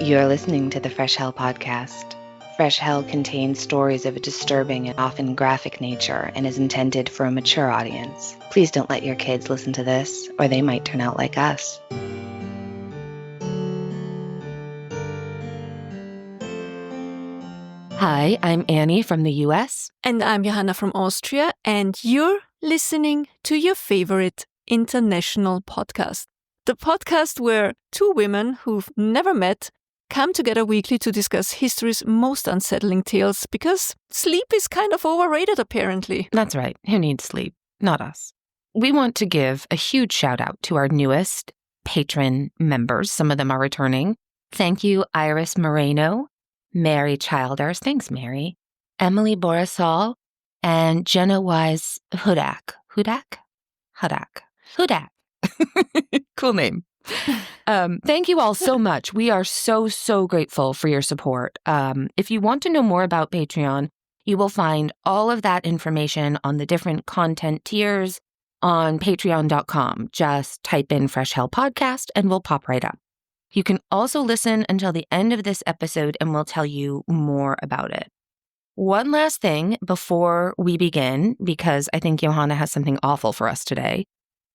You're listening to the Fresh Hell podcast. Fresh Hell contains stories of a disturbing and often graphic nature and is intended for a mature audience. Please don't let your kids listen to this, or they might turn out like us. Hi, I'm Annie from the US. And I'm Johanna from Austria, and you're listening to your favorite international podcast. The podcast where two women who've never met come together weekly to discuss history's most unsettling tales, because sleep is kind of overrated, apparently. That's right. Who needs sleep? Not us. We want to give a huge shout out to our newest patron members. Some of them are returning. Thank you, Iris Moreno, Mary Childers, thanks, Mary, Emily Borisall, and Jenna Wise Hudak. Cool name. Thank you all so much. We are so grateful for your support. If you want to know more about Patreon, you will find all of that information on the different content tiers on patreon.com. Just type in Fresh Hell Podcast and we'll pop right up. You can also listen until the end of this episode and we'll tell you more about it. One last thing before we begin, because I think Johanna has something awful for us today.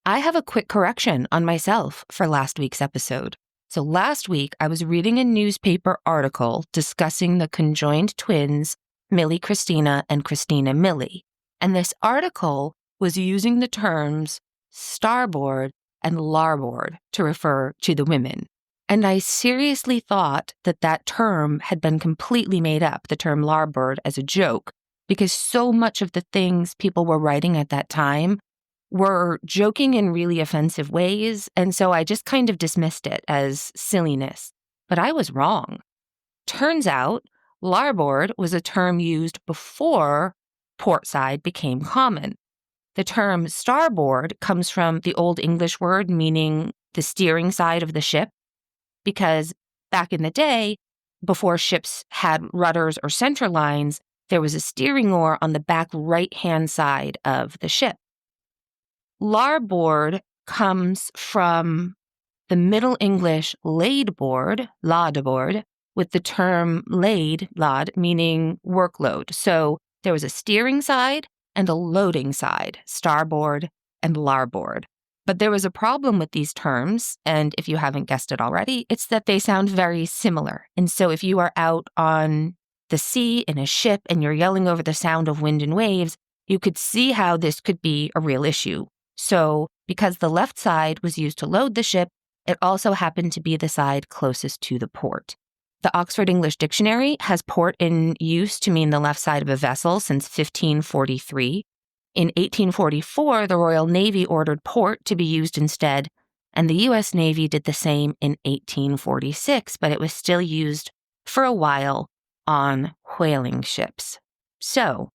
I have a quick correction on myself for last week's episode. So last week, I was reading a newspaper article discussing the conjoined twins, Millie Christina and Christina Millie. And this article was using the terms starboard and larboard to refer to the women. And I seriously thought that that term had been completely made up, the term larboard, as a joke, because so much of the things people were writing at that time were joking in really offensive ways, and so I just kind of dismissed it as silliness. But I was wrong. Turns out, larboard was a term used before portside became common. The term starboard comes from the Old English word meaning the steering side of the ship, because back in the day, before ships had rudders or center lines, there was a steering oar on the back right-hand side of the ship. Larboard comes from the Middle English ladeboard, with the term lad, meaning workload. So there was a steering side and a loading side, starboard and larboard. But there was a problem with these terms, and if you haven't guessed it already, it's that they sound very similar. And so if you are out on the sea in a ship and you're yelling over the sound of wind and waves, you could see how this could be a real issue. So because the left side was used to load the ship, it also happened to be the side closest to the port. The Oxford English Dictionary has port in use to mean the left side of a vessel since 1543. In 1844, the Royal Navy ordered port to be used instead, and the U.S. Navy did the same in 1846, but it was still used for a while on whaling ships. So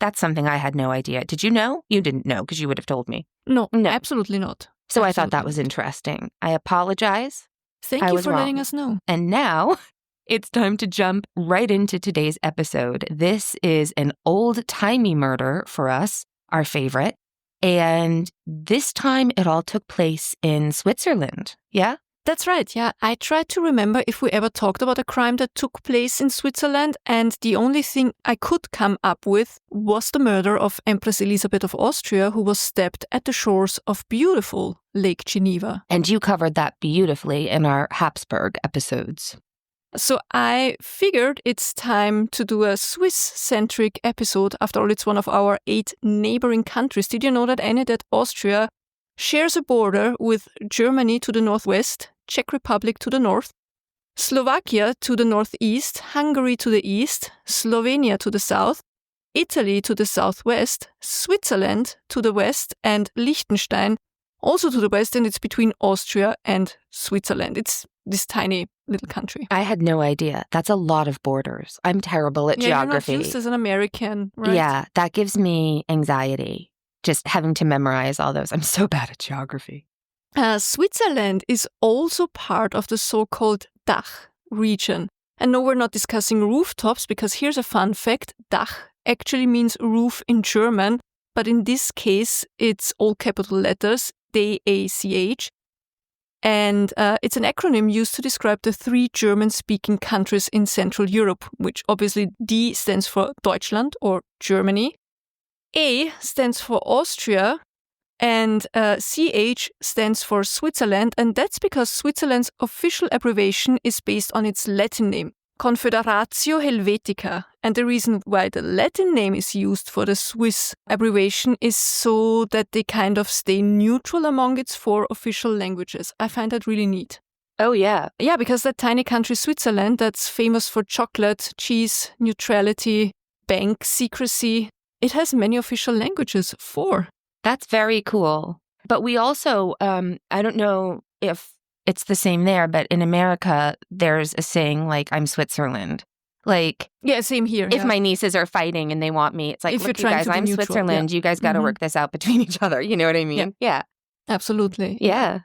that's something I had no idea. Did you know? You didn't know because you would have told me. No, absolutely not. So I thought that was interesting. I apologize. Thank you for letting us know. And now it's time to jump right into today's episode. This is an old-timey murder for us, our favorite. And this time it all took place in Switzerland. Yeah? That's right, yeah. I tried to remember if we ever talked about a crime that took place in Switzerland, and the only thing I could come up with was the murder of Empress Elisabeth of Austria, who was stabbed at the shores of beautiful Lake Geneva. And you covered that beautifully in our Habsburg episodes. So I figured it's time to do a Swiss-centric episode. After all, it's one of our 8 neighboring countries. Did you know that, Annie, that Austria shares a border with Germany to the northwest, Czech Republic to the north, Slovakia to the northeast, Hungary to the east, Slovenia to the south, Italy to the southwest, Switzerland to the west, and Liechtenstein also to the west, and it's between Austria and Switzerland. It's this tiny little country. I had no idea. That's a lot of borders. I'm terrible at geography. You're not used as an American, right? Yeah, that gives me anxiety, just having to memorize all those. I'm so bad at geography. Switzerland is also part of the so-called Dach region. And no, we're not discussing rooftops, because here's a fun fact. Dach actually means roof in German, but in this case, it's all capital letters, D-A-C-H. And it's an acronym used to describe the 3 German-speaking countries in Central Europe, which obviously D stands for Deutschland or Germany, A stands for Austria, and CH stands for Switzerland, and that's because Switzerland's official abbreviation is based on its Latin name, Confederatio Helvetica. And the reason why the Latin name is used for the Swiss abbreviation is so that they kind of stay neutral among its 4 official languages. I find that really neat. Oh, yeah. Yeah, because that tiny country Switzerland that's famous for chocolate, cheese, neutrality, bank secrecy, it has many official languages, 4. That's very cool. But we also, I don't know if it's the same there, but in America, there's a saying like, I'm Switzerland. Like, yeah, same here. If my nieces are fighting and they want me, it's like, if look, you're you guys, I'm neutral, Switzerland. You guys got to work this out between each other. You know what I mean? Yeah. Absolutely. Yeah.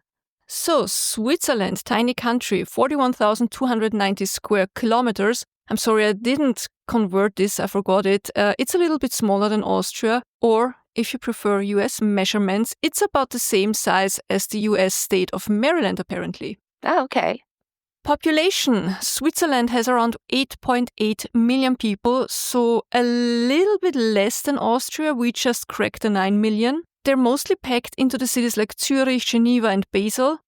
So Switzerland, tiny country, 41,290 square kilometers. I'm sorry, I didn't convert this. I forgot it. It's a little bit smaller than Austria, or if you prefer US measurements, it's about the same size as the US state of Maryland, apparently. Oh, okay. Population. Switzerland has around 8.8 million people, so a little bit less than Austria. We just cracked the 9 million. They're mostly packed into the cities like Zurich, Geneva, and Basel.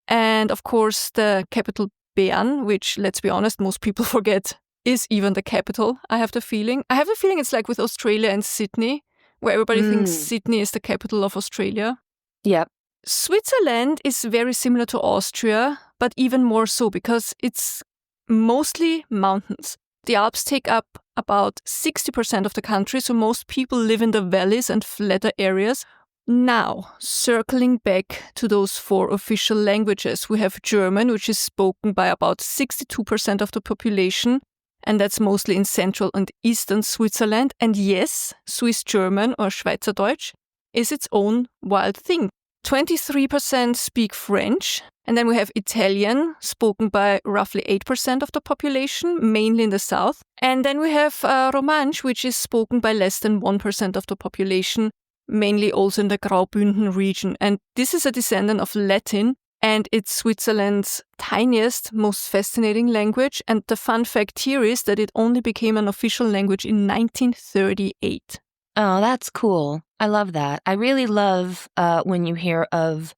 And of course, the capital Bern, which, let's be honest, most people forget is even the capital, I have the feeling. I have a feeling it's like with Australia and Sydney, where everybody thinks Sydney is the capital of Australia. Yep. Switzerland is very similar to Austria, but even more so because it's mostly mountains. The Alps take up about 60% of the country, so most people live in the valleys and flatter areas. Now, circling back to those 4 official languages, we have German, which is spoken by about 62% of the population, and that's mostly in central and eastern Switzerland. And yes, Swiss German or Schweizerdeutsch is its own wild thing. 23% speak French, and then we have Italian, spoken by roughly 8% of the population, mainly in the south. And then we have Romansch, which is spoken by less than 1% of the population, mainly also in the Graubünden region. And this is a descendant of Latin, and it's Switzerland's tiniest, most fascinating language. And the fun fact here is that it only became an official language in 1938. Oh, that's cool. I love that. I really love when you hear of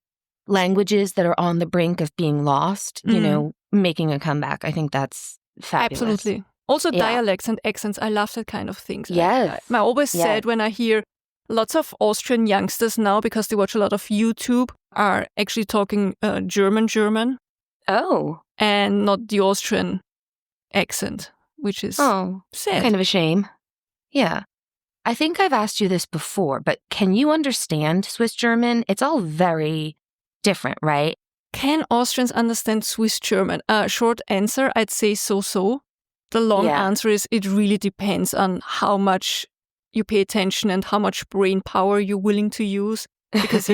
languages that are on the brink of being lost, you know, making a comeback. I think that's fabulous. Absolutely. Also dialects and accents. I love that kind of things. Yes. I always said when I hear lots of Austrian youngsters now, because they watch a lot of YouTube, are actually talking German. Oh. And not the Austrian accent, which is sad. Kind of a shame. Yeah. I think I've asked you this before, but can you understand Swiss German? It's all very different, right? Can Austrians understand Swiss German? Short answer, I'd say so. The long answer is it really depends on how much you pay attention and how much brain power you're willing to use. Because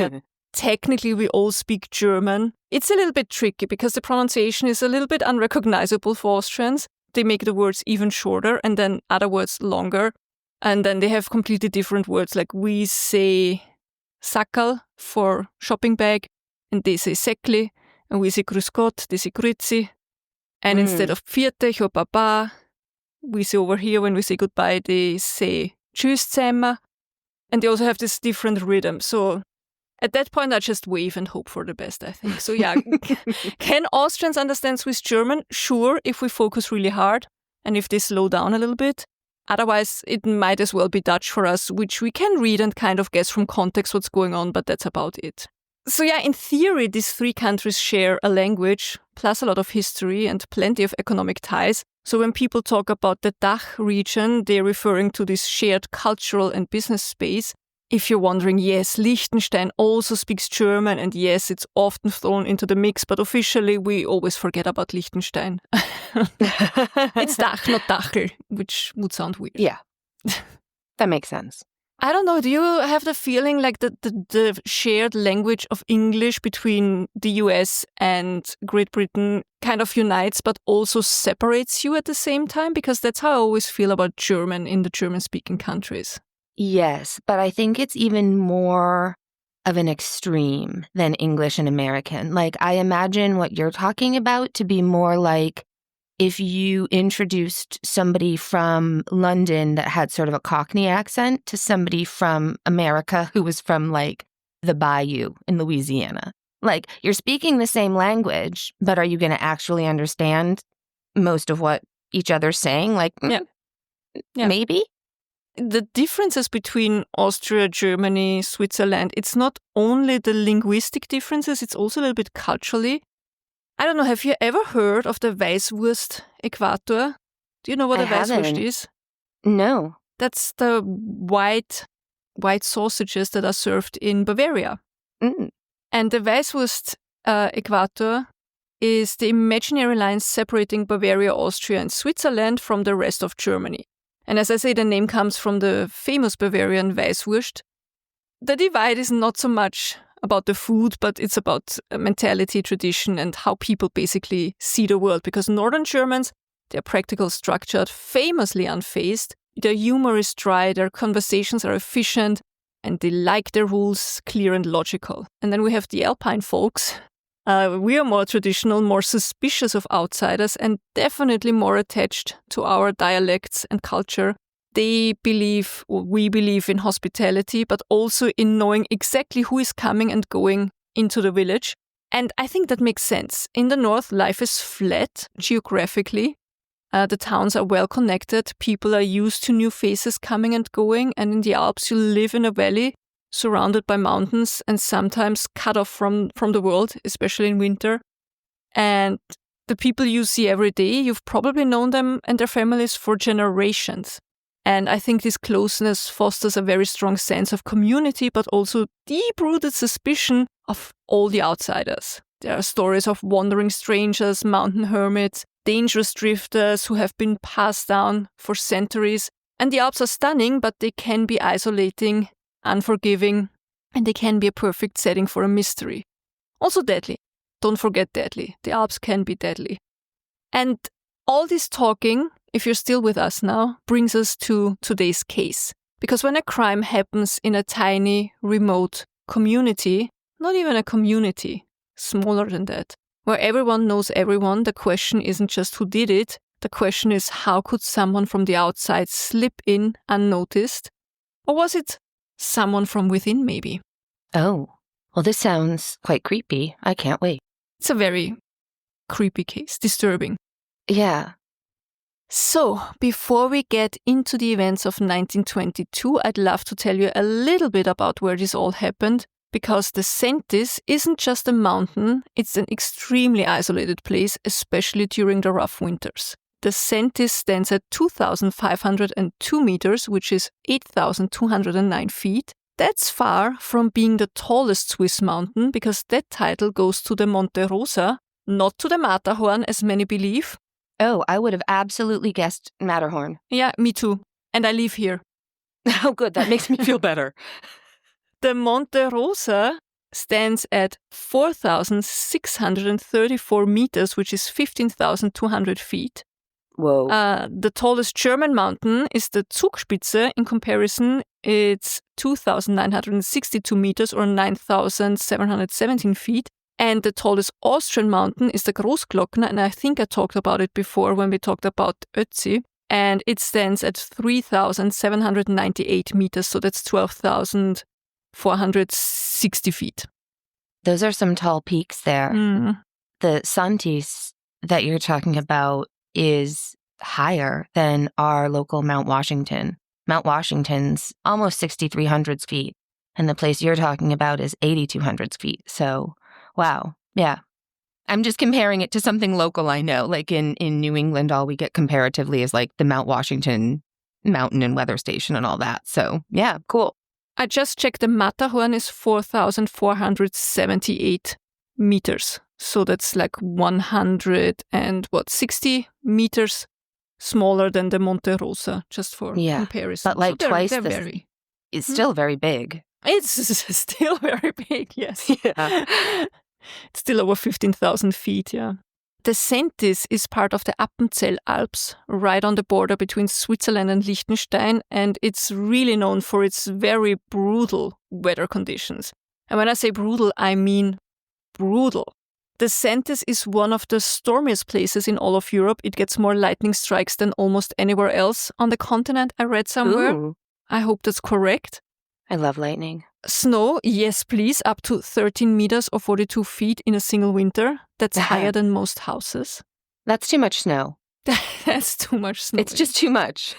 technically we all speak German. It's a little bit tricky because the pronunciation is a little bit unrecognizable for Austrians. They make the words even shorter and then other words longer. And then they have completely different words, like we say Sackerl for shopping bag, and they say Säckli, and we say Grüß Gott, they say Grüezi. And instead of Pfiat or Baba, we say over here when we say goodbye, they say Tschüss zusammen. And they also have this different rhythm. So at that point, I just wave and hope for the best, I think. So yeah, can Austrians understand Swiss German? Sure, if we focus really hard and if they slow down a little bit. Otherwise, it might as well be Dutch for us, which we can read and kind of guess from context what's going on, but that's about it. So yeah, in theory, these 3 countries share a language, plus a lot of history and plenty of economic ties. So when people talk about the DACH region, they're referring to this shared cultural and business space. If you're wondering, yes, Liechtenstein also speaks German, and yes, it's often thrown into the mix, but officially we always forget about Liechtenstein. It's Dach, not Dachel, which would sound weird. Yeah, that makes sense. I don't know, do you have the feeling like the shared language of English between the US and Great Britain kind of unites but also separates you at the same time? Because that's how I always feel about German in the German-speaking countries. Yes, but I think it's even more of an extreme than English and American. Like, I imagine what you're talking about to be more like if you introduced somebody from London that had sort of a Cockney accent to somebody from America who was from, like, the Bayou in Louisiana. Like, you're speaking the same language, but are you going to actually understand most of what each other's saying? Like, Yeah. maybe? The differences between Austria, Germany, Switzerland, it's not only the linguistic differences, it's also a little bit culturally. I don't know, have you ever heard of the Weißwurst Äquator? Do you know what I a Weißwurst haven't. is? No. That's the white sausages that are served in Bavaria. Mm. And the Weißwurst Äquator is the imaginary line separating Bavaria, Austria, and Switzerland from the rest of Germany. And as I say, the name comes from the famous Bavarian Weißwurst. The divide is not so much about the food, but it's about mentality, tradition, and how people basically see the world. Because Northern Germans, they're practical, structured, famously unfazed. Their humor is dry, their conversations are efficient, and they like their rules clear and logical. And then we have the Alpine folks. We are more traditional, more suspicious of outsiders, and definitely more attached to our dialects and culture. They believe, or we believe, in hospitality, but also in knowing exactly who is coming and going into the village. And I think that makes sense. In the north, life is flat geographically. The towns are well connected. People are used to new faces coming and going. And in the Alps, you live in a valley surrounded by mountains and sometimes cut off from the world, especially in winter. And the people you see every day, you've probably known them and their families for generations. And I think this closeness fosters a very strong sense of community, but also deep-rooted suspicion of all the outsiders. There are stories of wandering strangers, mountain hermits, dangerous drifters who have been passed down for centuries. And the Alps are stunning, but they can be isolating, unforgiving, and they can be a perfect setting for a mystery. Also deadly. Don't forget deadly. The Alps can be deadly. And all this talking, if you're still with us now, brings us to today's case. Because when a crime happens in a tiny, remote community, not even a community, smaller than that, where everyone knows everyone, the question isn't just who did it. The question is, how could someone from the outside slip in unnoticed? Or was it someone from within, maybe? Oh, well, this sounds quite creepy. I can't wait. It's a very creepy case, disturbing. Yeah. So, before we get into the events of 1922, I'd love to tell you a little bit about where this all happened, because the Säntis isn't just a mountain, it's an extremely isolated place, especially during the rough winters. The Säntis stands at 2,502 meters, which is 8,209 feet. That's far from being the tallest Swiss mountain, because that title goes to the Monte Rosa, not to the Matterhorn, as many believe. Oh, I would have absolutely guessed Matterhorn. Yeah, me too. And I live here. Oh, good. That makes me feel better. The Monte Rosa stands at 4,634 meters, which is 15,200 feet. Whoa. The tallest German mountain is the Zugspitze. In comparison, it's 2,962 meters or 9,717 feet. And the tallest Austrian mountain is the Großglockner, and I think I talked about it before when we talked about Ötzi. And it stands at 3,798 meters, so that's 12,460 feet. Those are some tall peaks there. Mm. The Säntis that you're talking about is higher than our local Mount Washington. Mount Washington's almost 6,300 feet, and the place you're talking about is 8,200 feet. So, wow. Yeah. I'm just comparing it to something local I know. Like in New England, all we get comparatively is like the Mount Washington Mountain and Weather Station and all that. So, yeah, cool. I just checked, the Matterhorn is 4,478 meters. So that's like 60 meters smaller than the Monte Rosa, just for comparison. But like so twice it's still very big. It's still very big, yes. Yeah. It's still over 15,000 feet, yeah. The Säntis is part of the Appenzell Alps, right on the border between Switzerland and Liechtenstein, and it's really known for its very brutal weather conditions. And when I say brutal, I mean brutal. The Säntis is one of the stormiest places in all of Europe. It gets more lightning strikes than almost anywhere else on the continent, I read somewhere. Ooh, I hope that's correct. I love lightning. Snow, yes please, up to 13 meters or 42 feet in a single winter. That's higher than most houses. That's too much snow. That's too much snow. It's just too much.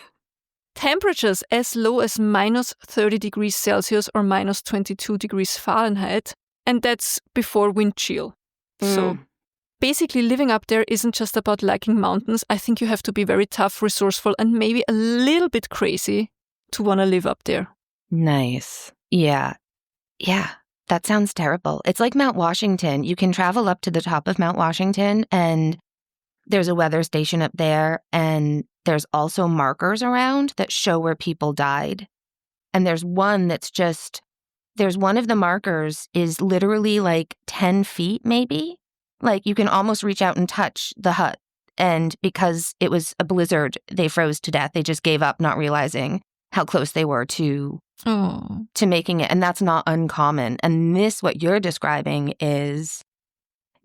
Temperatures as low as minus 30 degrees Celsius or minus 22 degrees Fahrenheit. And that's before wind chill. So basically living up there isn't just about liking mountains. I think you have to be very tough, resourceful, and maybe a little bit crazy to want to live up there. Nice. Yeah. Yeah. That sounds terrible. It's like Mount Washington. You can travel up to the top of Mount Washington and there's a weather station up there and there's also markers around that show where people died. And there's one that's just... There's one of the markers is literally like 10 feet, maybe. Like you can almost reach out and touch the hut. And because it was a blizzard, they froze to death. They just gave up, not realizing how close they were to making it. And that's not uncommon. And this, what you're describing, is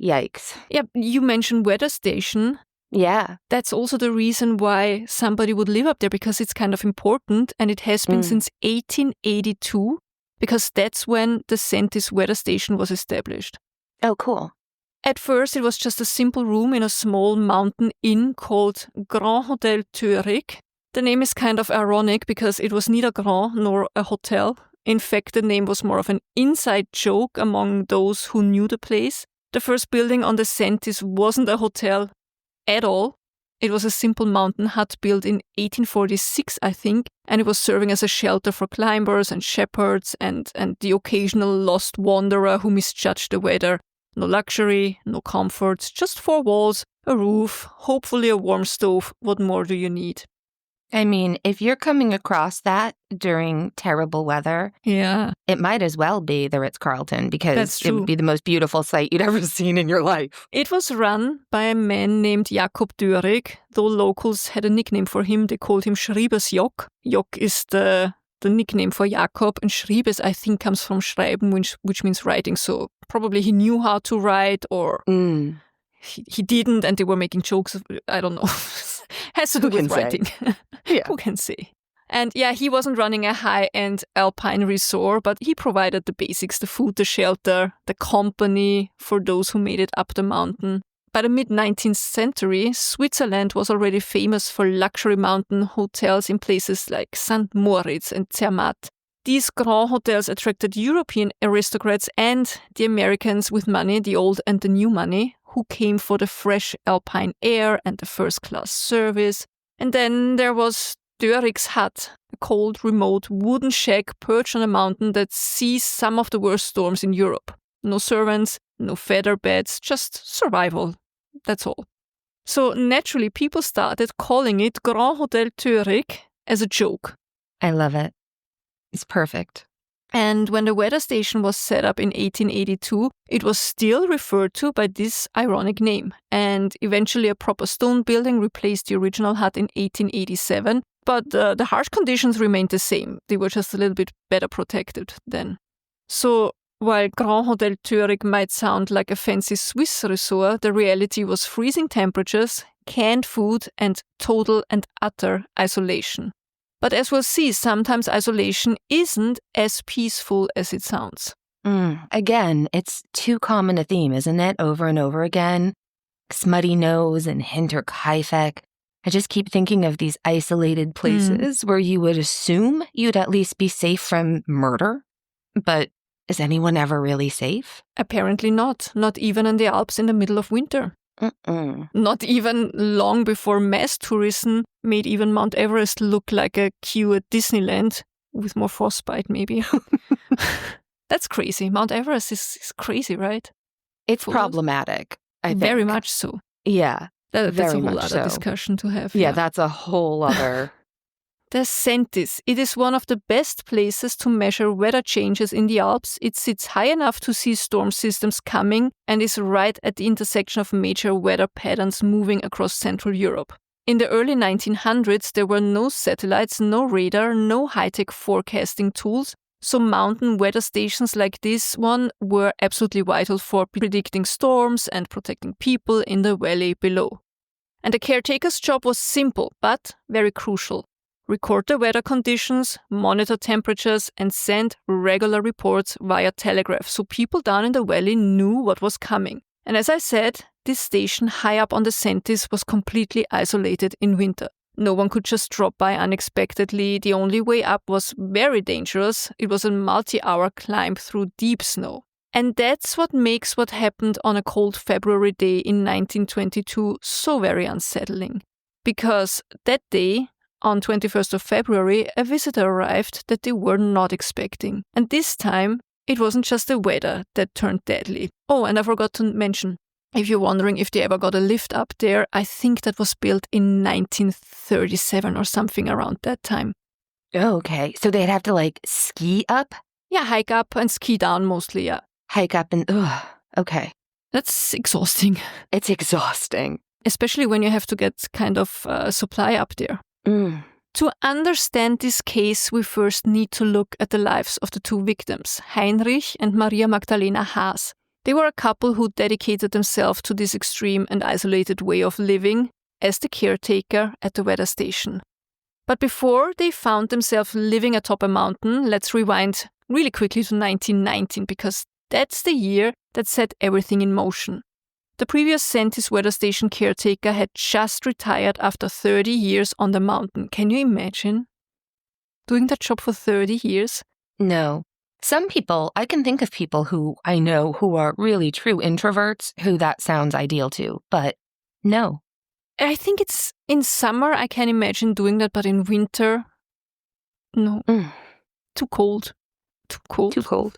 yikes. Yeah, you mentioned weather station. Yeah. That's also the reason why somebody would live up there, because it's kind of important. And it has been since 1882. Because that's when the Säntis weather station was established. Oh, cool. At first, it was just a simple room in a small mountain inn called Grand Hotel Törik. The name is kind of ironic because it was neither grand nor a hotel. In fact, the name was more of an inside joke among those who knew the place. The first building on the Säntis wasn't a hotel at all. It was a simple mountain hut built in 1846, I think, and it was serving as a shelter for climbers and shepherds and the occasional lost wanderer who misjudged the weather. No luxury, no comforts, just 4 walls, a roof, hopefully a warm stove. What more do you need? I mean, if you're coming across that during terrible weather, it might as well be the Ritz-Carlton because it would be the most beautiful sight you'd ever seen in your life. It was run by a man named Jakob Dörig, though locals had a nickname for him. They called him Schreibersjock. Jock is the nickname for Jakob, and Schreibes, I think, comes from Schreiben, which means writing. So probably he knew how to write, or he didn't, and they were making jokes. I don't know. Has to do with writing. Yeah. Who can say? And yeah, he wasn't running a high-end alpine resort, but he provided the basics, the food, the shelter, the company for those who made it up the mountain. By the mid-19th century, Switzerland was already famous for luxury mountain hotels in places like St. Moritz and Zermatt. These grand hotels attracted European aristocrats and the Americans with money, the old and the new money, who came for the fresh alpine air and the first-class service. And then there was Dörig's hut, a cold, remote wooden shack perched on a mountain that sees some of the worst storms in Europe. No servants, no feather beds, just survival. That's all. So naturally, people started calling it Grand Hotel Törik as a joke. I love it. It's perfect. And when the weather station was set up in 1882, it was still referred to by this ironic name. And eventually a proper stone building replaced the original hut in 1887. But the harsh conditions remained the same. They were just a little bit better protected then. So while Grand Hotel Törik might sound like a fancy Swiss resort, the reality was freezing temperatures, canned food, and total and utter isolation. But as we'll see, sometimes isolation isn't as peaceful as it sounds. Again, it's too common a theme, isn't it? Over and over again. Smutty Nose and Hinterkaifeck. I just keep thinking of these isolated places where you would assume you'd at least be safe from murder. But is anyone ever really safe? Apparently not. Not even in the Alps in the middle of winter. Not even long before mass tourism made even Mount Everest look like a queue at Disneyland, with more frostbite maybe. That's crazy. Mount Everest is crazy, right? It's problematic, I think. Very much so. Yeah. That's a whole other discussion to have. Yeah, that's a whole other... The Säntis. It is one of the best places to measure weather changes in the Alps. It sits high enough to see storm systems coming and is right at the intersection of major weather patterns moving across Central Europe. In the early 1900s, there were no satellites, no radar, no high-tech forecasting tools, So mountain weather stations like this one were absolutely vital for predicting storms and protecting people in the valley below. And the caretaker's job was simple, but very crucial. Record the weather conditions, monitor temperatures, and send regular reports via telegraph so people down in the valley knew what was coming. And as I said, this station high up on the Säntis was completely isolated in winter. No one could just drop by unexpectedly. The only way up was very dangerous. It was a multi-hour climb through deep snow. And that's what makes what happened on a cold February day in 1922 so very unsettling. Because that day, on 21st of February, a visitor arrived that they were not expecting. And this time, it wasn't just the weather that turned deadly. Oh, and I forgot to mention, if you're wondering if they ever got a lift up there, I think that was built in 1937 or something around that time. Oh, okay. So they'd have to ski up? Yeah, hike up and ski down mostly, yeah. Hike up and, okay. That's exhausting. It's exhausting. Especially when you have to get kind of supply up there. To understand this case, we first need to look at the lives of the two victims, Heinrich and Maria Magdalena Haas. They were a couple who dedicated themselves to this extreme and isolated way of living as the caretaker at the weather station. But before they found themselves living atop a mountain, let's rewind really quickly to 1919, because that's the year that set everything in motion. The previous Säntis weather station caretaker had just retired after 30 years on the mountain. Can you imagine doing that job for 30 years? No. I can think of people who I know who are really true introverts who that sounds ideal to, but no. I think it's in summer I can imagine doing that, but in winter, no. Too cold. Too cold.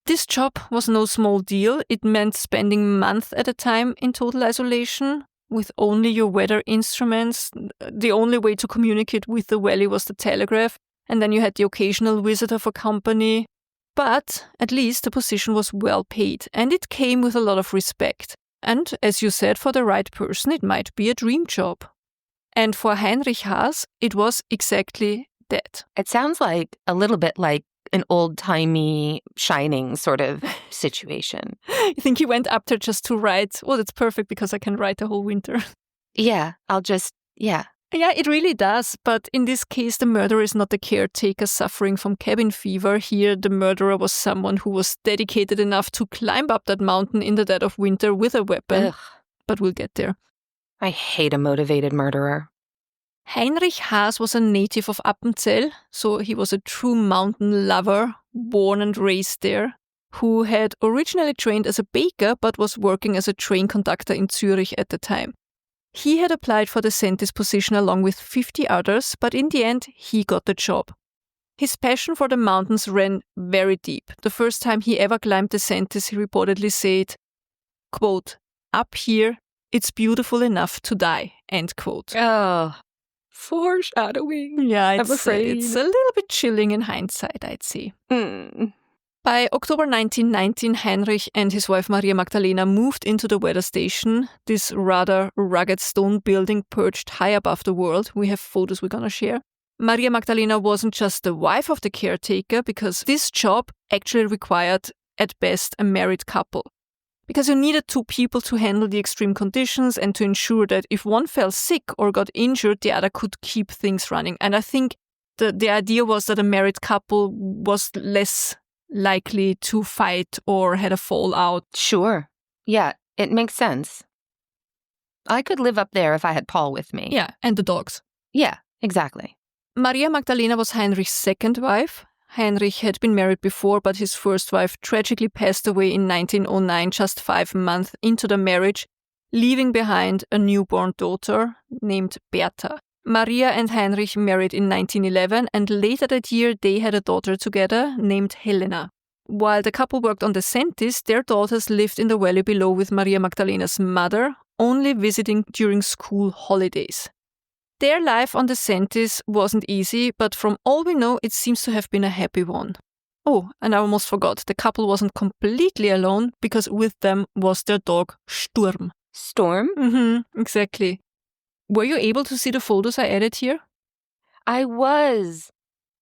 This job was no small deal. It meant spending months at a time in total isolation with only your weather instruments. The only way to communicate with the valley was the telegraph, and then you had the occasional visitor for company. But at least the position was well paid, and it came with a lot of respect. And as you said, for the right person, it might be a dream job. And for Heinrich Haas, it was exactly that. It sounds like a little bit like an old-timey Shining sort of situation. You think he went up there just to write, oh, that's perfect because I can write the whole winter. Yeah, Yeah, it really does. But in this case, the murderer is not the caretaker suffering from cabin fever. Here, the murderer was someone who was dedicated enough to climb up that mountain in the dead of winter with a weapon. Ugh. But we'll get there. I hate a motivated murderer. Heinrich Haas was a native of Appenzell, so he was a true mountain lover, born and raised there, who had originally trained as a baker but was working as a train conductor in Zurich at the time. He had applied for the Säntis position along with 50 others, but in the end, he got the job. His passion for the mountains ran very deep. The first time he ever climbed the Säntis, he reportedly said, quote, "Up here, it's beautiful enough to die," end quote. Oh, foreshadowing. Yeah, I'm afraid. It's a little bit chilling in hindsight, I'd say. By October 1919, Heinrich and his wife Maria Magdalena moved into the weather station, this rather rugged stone building perched high above the world. We have photos we're going to share. Maria Magdalena wasn't just the wife of the caretaker, because this job actually required, at best, a married couple. Because you needed two people to handle the extreme conditions and to ensure that if one fell sick or got injured, the other could keep things running. And I think the idea was that a married couple was less likely to fight or had a fallout. Sure. Yeah, it makes sense. I could live up there if I had Paul with me. Yeah, and the dogs. Yeah, exactly. Maria Magdalena was Heinrich's second wife. Heinrich had been married before, but his first wife tragically passed away in 1909, just 5 months into the marriage, leaving behind a newborn daughter named Bertha. Maria and Heinrich married in 1911, and later that year they had a daughter together named Helena. While the couple worked on the Säntis, their daughters lived in the valley below with Maria Magdalena's mother, only visiting during school holidays. Their life on the Säntis wasn't easy, but from all we know, it seems to have been a happy one. Oh, and I almost forgot, the couple wasn't completely alone, because with them was their dog Sturm. Storm? Exactly. Were you able to see the photos I added here? I was.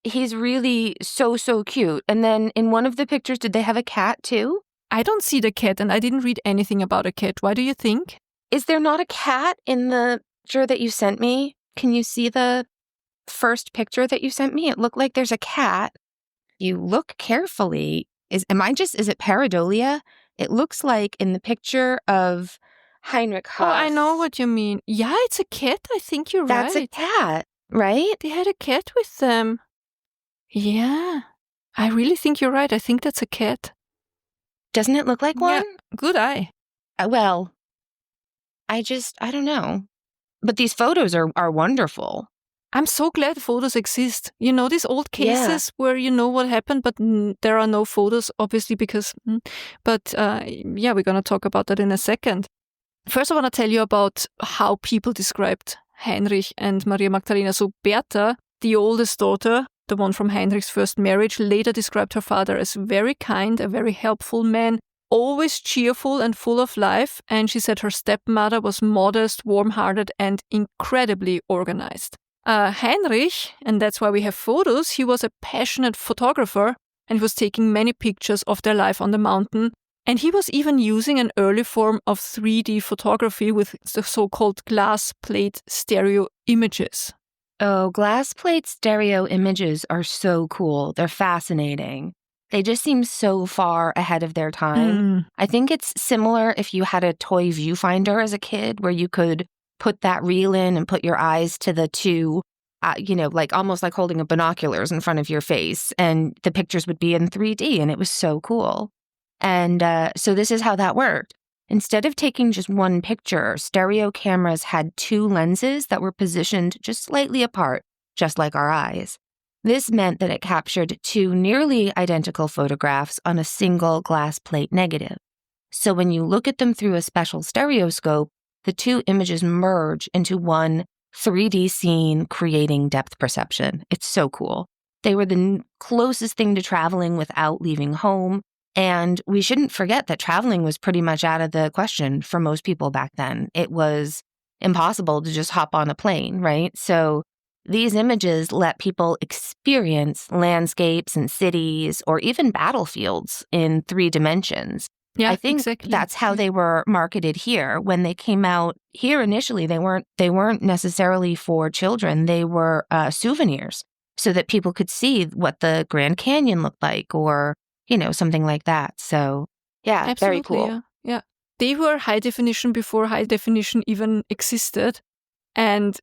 he's really so cute. And then in one of the pictures, did they have a cat too? I don't see the cat, and I didn't read anything about a cat. Why do you think? Is there not a cat in the picture that you sent me? Can you see the first picture that you sent me? It looked like there's a cat. You look carefully. Is it pareidolia? It looks like in the picture of Heinrich Haas. Oh, I know what you mean. Yeah, it's a cat. I think you're right. That's a cat, right? They had a cat with them. Yeah, I really think you're right. I think that's a cat. Doesn't it look like one? Yeah, good eye. Well, I don't know. But these photos are wonderful. I'm so glad photos exist. You know, these old cases where you know what happened, but there are no photos, obviously, because... we're going to talk about that in a second. First, I want to tell you about how people described Heinrich and Maria Magdalena. So Berta, the oldest daughter, the one from Heinrich's first marriage, later described her father as very kind, a very helpful man, always cheerful and full of life. And she said her stepmother was modest, warm-hearted, and incredibly organized. Heinrich, and that's why we have photos, he was a passionate photographer and he was taking many pictures of their life on the mountain. And he was even using an early form of 3D photography with the so-called glass plate stereo images. Oh, glass plate stereo images are so cool. They're fascinating. They just seem so far ahead of their time. I think it's similar if you had a toy viewfinder as a kid where you could put that reel in and put your eyes to the two, like almost like holding a binoculars in front of your face. And the pictures would be in 3D and it was so cool. And so this is how that worked. Instead of taking just one picture, stereo cameras had two lenses that were positioned just slightly apart, just like our eyes. This meant that it captured two nearly identical photographs on a single glass plate negative. So when you look at them through a special stereoscope, the two images merge into one 3D scene, creating depth perception. It's so cool. They were the closest thing to traveling without leaving home. And we shouldn't forget that traveling was pretty much out of the question for most people back then. It was impossible to just hop on a plane, right? So these images let people experience landscapes and cities or even battlefields in 3 dimensions. Yeah, I think exactly. That's how they were marketed here. When they came out here initially, they weren't necessarily for children. They were souvenirs so that people could see what the Grand Canyon looked like or something like that. So, yeah, absolutely, very cool. Yeah. They were high definition before high definition even existed. And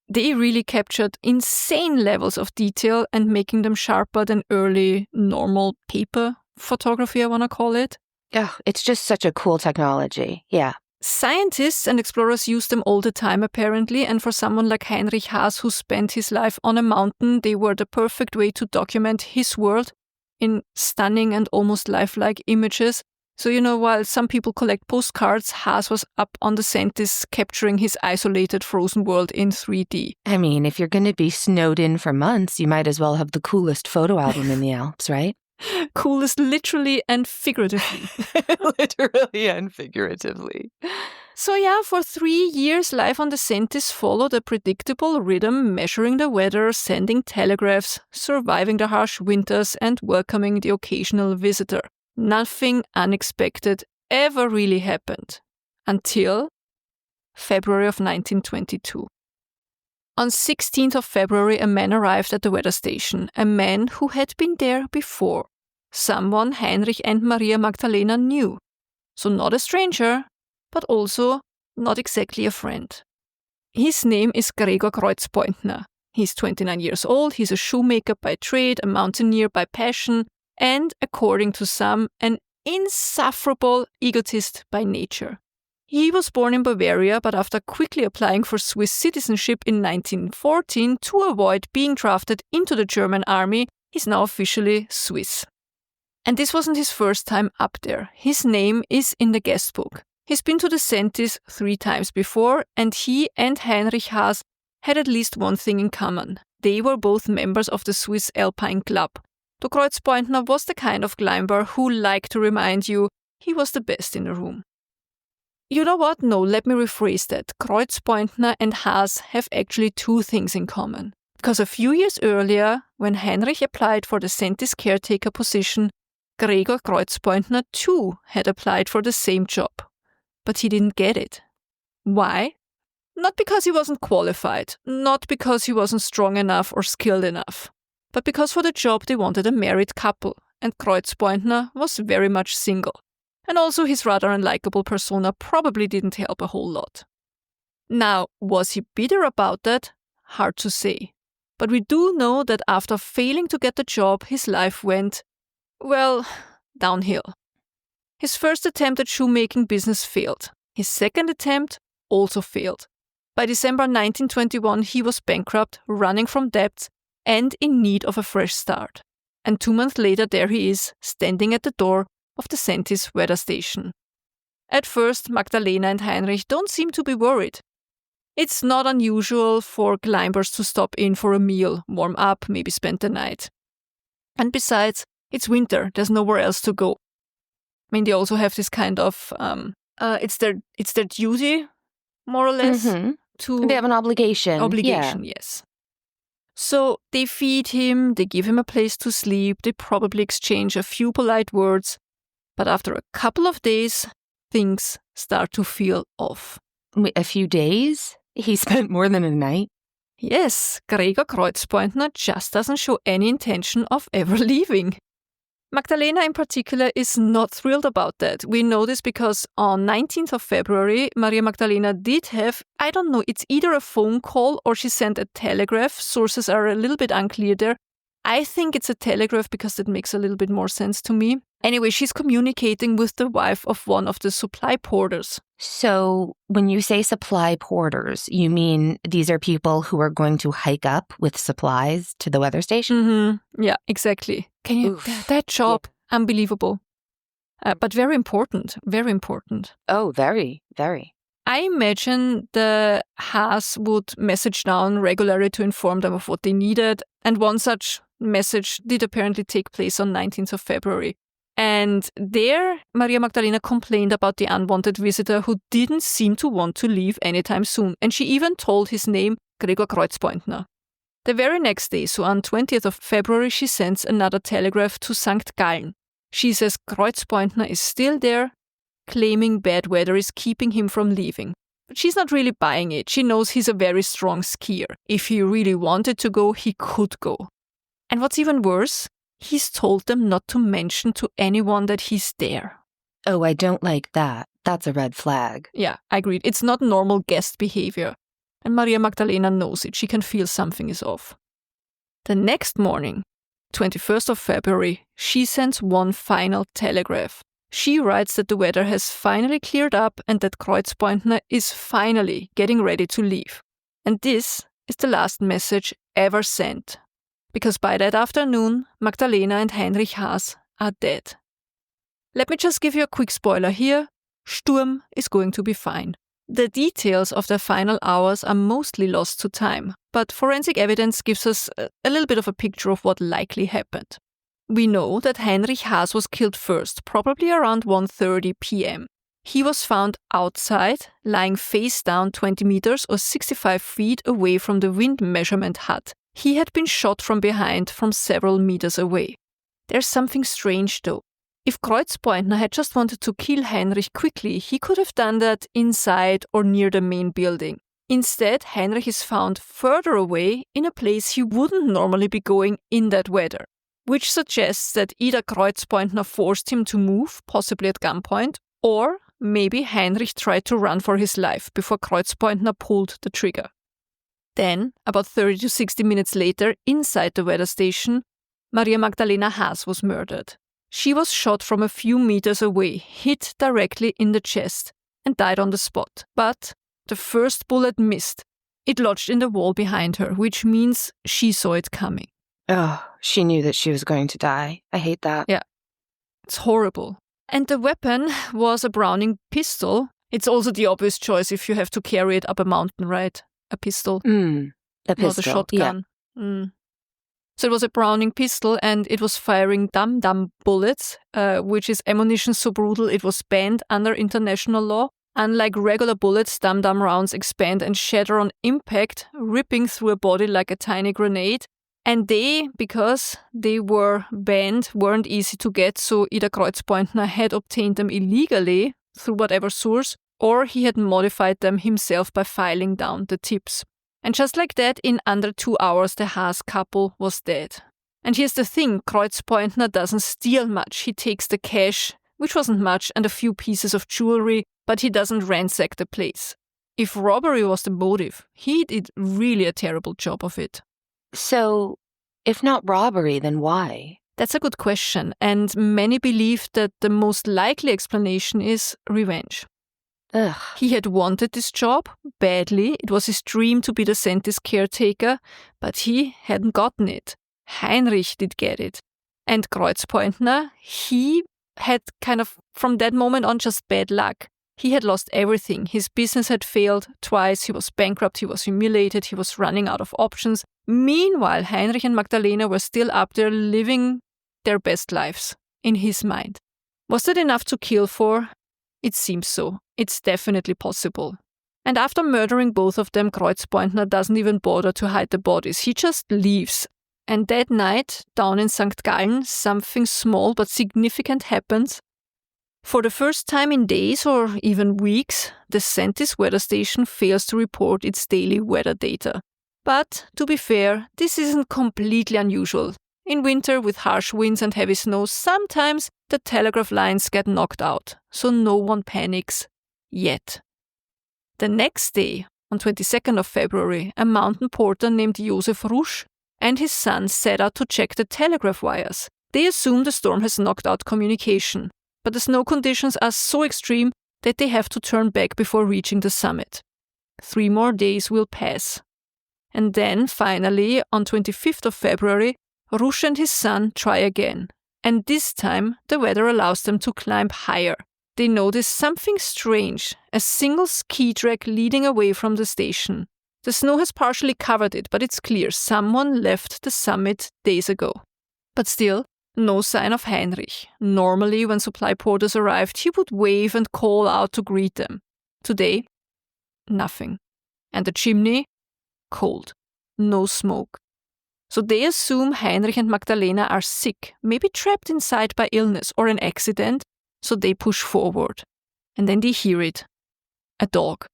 they really captured insane levels of detail and making them sharper than early normal paper photography, I want to call it. Oh, it's just such a cool technology. Yeah. Scientists and explorers use them all the time, apparently, and for someone like Heinrich Haas, who spent his life on a mountain, they were the perfect way to document his world in stunning and almost lifelike images. So, while some people collect postcards, Haas was up on the Säntis capturing his isolated frozen world in 3D. I mean, if you're going to be snowed in for months, you might as well have the coolest photo album in the Alps, right? Coolest literally and figuratively. Literally and figuratively. So for 3 years, life on the Säntis followed a predictable rhythm, measuring the weather, sending telegraphs, surviving the harsh winters, and welcoming the occasional visitor. Nothing unexpected ever really happened. Until February of 1922. On 16th of February, a man arrived at the weather station, a man who had been there before. Someone Heinrich and Maria Magdalena knew. So not a stranger, but also not exactly a friend. His name is Gregor Kreuzpointner. He's 29 years old, he's a shoemaker by trade, a mountaineer by passion, and, according to some, an insufferable egotist by nature. He was born in Bavaria, but after quickly applying for Swiss citizenship in 1914 to avoid being drafted into the German army, he's now officially Swiss. And this wasn't his first time up there. His name is in the guest book. He's been to the Säntis 3 times before, and he and Heinrich Haas had at least one thing in common. They were both members of the Swiss Alpine Club. The Kreuzpointner was the kind of climber who liked to remind you he was the best in the room. You know what? No, let me rephrase that. Kreuzpointner and Haas have actually 2 things in common. Because a few years earlier, when Heinrich applied for the Säntis caretaker position, Gregor Kreuzpointner too had applied for the same job. But he didn't get it. Why? Not because he wasn't qualified, not because he wasn't strong enough or skilled enough, but because for the job they wanted a married couple, and Kreuzpointner was very much single. And also his rather unlikable persona probably didn't help a whole lot. Now, was he bitter about that? Hard to say. But we do know that after failing to get the job, his life went, well, downhill. His first attempt at shoemaking business failed. His second attempt also failed. By December 1921, he was bankrupt, running from debts, and in need of a fresh start. And 2 months later, there he is, standing at the door of the Säntis weather station. At first, Magdalena and Heinrich don't seem to be worried. It's not unusual for climbers to stop in for a meal, warm up, maybe spend the night. And besides, it's winter, there's nowhere else to go. I mean, they also have this kind of, it's their duty, more or less. They have an obligation. Obligation, yes. So they feed him, they give him a place to sleep, they probably exchange a few polite words. But after a couple of days, things start to feel off. A few days? He spent more than a night? Yes, Gregor Kreuzpointner just doesn't show any intention of ever leaving. Magdalena in particular is not thrilled about that. We know this because on 19th of February, Maria Magdalena did have, I don't know, it's either a phone call or she sent a telegraph. Sources are a little bit unclear there. I think it's a telegraph because it makes a little bit more sense to me. Anyway, she's communicating with the wife of one of the supply porters. So when you say supply porters, you mean these are people who are going to hike up with supplies to the weather station? Mm-hmm. Yeah, exactly. Can you, that job, unbelievable. But very important, very important. Oh, very, very. I imagine the Haas would message down regularly to inform them of what they needed. And one such message did apparently take place on 19th of February. And there, Maria Magdalena complained about the unwanted visitor who didn't seem to want to leave anytime soon. And she even told his name, Gregor Kreuzpointner. The very next day, so on 20th of February, she sends another telegraph to St. Gallen. She says Kreuzpointner is still there, claiming bad weather is keeping him from leaving. But she's not really buying it. She knows he's a very strong skier. If he really wanted to go, he could go. And what's even worse, he's told them not to mention to anyone that he's there. Oh, I don't like that. That's a red flag. Yeah, I agree. It's not normal guest behavior. And Maria Magdalena knows it. She can feel something is off. The next morning, 21st of February, she sends one final telegraph. She writes that the weather has finally cleared up and that Kreuzpointner is finally getting ready to leave. And this is the last message ever sent. Because by that afternoon, Magdalena and Heinrich Haas are dead. Let me just give you a quick spoiler here. Sturm is going to be fine. The details of their final hours are mostly lost to time, but forensic evidence gives us a little bit of a picture of what likely happened. We know that Heinrich Haas was killed first, probably around 1:30 p.m. He was found outside, lying face down 20 meters or 65 feet away from the wind measurement hut. He had been shot from behind from several meters away. There's something strange though. If Kreuzpointner had just wanted to kill Heinrich quickly, he could have done that inside or near the main building. Instead, Heinrich is found further away in a place he wouldn't normally be going in that weather, which suggests that either Kreuzpointner forced him to move, possibly at gunpoint, or maybe Heinrich tried to run for his life before Kreuzpointner pulled the trigger. Then, about 30 to 60 minutes later, inside the weather station, Maria Magdalena Haas was murdered. She was shot from a few meters away, hit directly in the chest, and died on the spot. But the first bullet missed. It lodged in the wall behind her, which means she saw it coming. Oh, she knew that she was going to die. I hate that. Yeah, it's horrible. And the weapon was a Browning pistol. It's also the obvious choice if you have to carry it up a mountain, right? A pistol. A pistol. Not a shotgun. Yeah. So it was a Browning pistol and it was firing dum-dum bullets, which is ammunition so brutal it was banned under international law. Unlike regular bullets, dum-dum rounds expand and shatter on impact, ripping through a body like a tiny grenade. And they, because they were banned, weren't easy to get, so either Kreuzpointner had obtained them illegally through whatever source, or he had modified them himself by filing down the tips. And just like that, in under 2 hours, the Haas couple was dead. And here's the thing, Kreuzpointner doesn't steal much. He takes the cash, which wasn't much, and a few pieces of jewelry, but he doesn't ransack the place. If robbery was the motive, he did really a terrible job of it. So, if not robbery, then why? That's a good question, and many believe that the most likely explanation is revenge. Ugh. He had wanted this job badly. It was his dream to be the Säntis caretaker, but he hadn't gotten it. Heinrich did get it. And Kreuzpointner, he had kind of, from that moment on, just bad luck. He had lost everything. His business had failed twice. He was bankrupt. He was humiliated. He was running out of options. Meanwhile, Heinrich and Magdalena were still up there living their best lives, in his mind. Was that enough to kill for? It seems so. It's definitely possible. And after murdering both of them, Kreuzpointner doesn't even bother to hide the bodies. He just leaves. And that night, down in St. Gallen, something small but significant happens. For the first time in days or even weeks, the Säntis weather station fails to report its daily weather data. But, to be fair, this isn't completely unusual. In winter, with harsh winds and heavy snow, sometimes the telegraph lines get knocked out, so no one panics yet. The next day, on 22nd of February, a mountain porter named Josef Rusch and his son set out to check the telegraph wires. They assume the storm has knocked out communication, but the snow conditions are so extreme that they have to turn back before reaching the summit. 3 more days will pass. And then, finally, on 25th of February, Rusch and his son try again. And this time, the weather allows them to climb higher. They notice something strange, a single ski track leading away from the station. The snow has partially covered it, but it's clear someone left the summit days ago. But still, no sign of Heinrich. Normally, when supply porters arrived, he would wave and call out to greet them. Today, nothing. And the chimney? Cold. No smoke. So they assume Heinrich and Magdalena are sick, maybe trapped inside by illness or an accident, so they push forward. And then they hear it. A dog.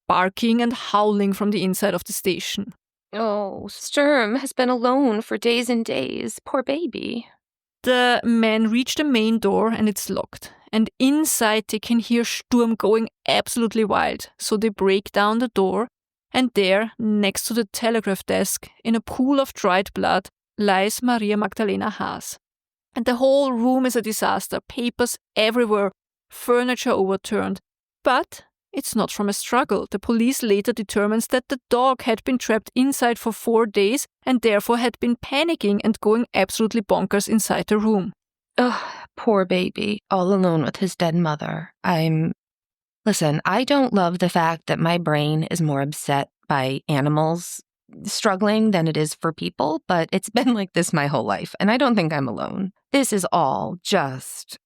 Barking and howling from the inside of the station. Oh, Sturm has been alone for days and days. Poor baby. The men reach the main door and it's locked. And inside they can hear Sturm going absolutely wild. So they break down the door. And there, next to the telegraph desk, in a pool of dried blood, lies Maria Magdalena Haas. And the whole room is a disaster. Papers everywhere. Furniture overturned. But it's not from a struggle. The police later determines that the dog had been trapped inside for 4 days and therefore had been panicking and going absolutely bonkers inside the room. Ugh, poor baby, all alone with his dead mother. Listen, I don't love the fact that my brain is more upset by animals struggling than it is for people, but it's been like this my whole life, and I don't think I'm alone. This is all just...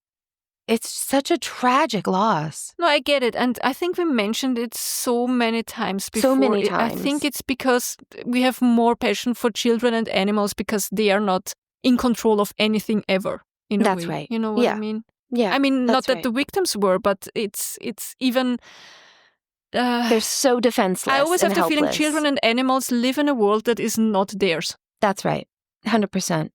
It's such a tragic loss. No, I get it. And I think we mentioned it so many times before. So many times. I think it's because we have more passion for children and animals because they are not in control of anything ever. In a way. Right. You know what I mean? Yeah. I mean, not that right. the victims were, but it's even... They're so defenseless. I always have the helpless. feeling children and animals live in a world that is not theirs. That's right. 100%.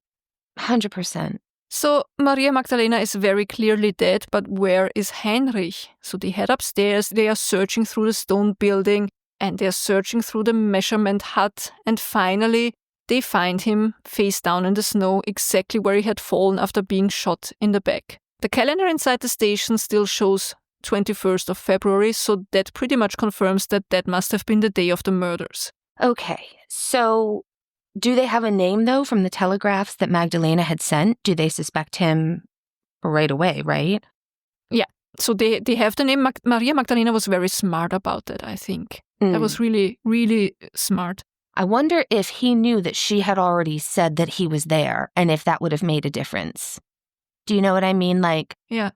100%. So Maria Magdalena is very clearly dead, but where is Heinrich? So they head upstairs, they are searching through the stone building, and they are searching through the measurement hut, and finally they find him face down in the snow exactly where he had fallen after being shot in the back. The calendar inside the station still shows 21st of February, so that pretty much confirms that that must have been the day of the murders. Okay, so... Do they have a name, though, from the telegraphs that Magdalena had sent? Do they suspect him right away, right? Yeah. So they have the name. Maria Magdalena was very smart about that, I think. That was really, really smart. I wonder if he knew that she had already said that he was there and if that would have made a difference. Do you know what I mean? Yeah.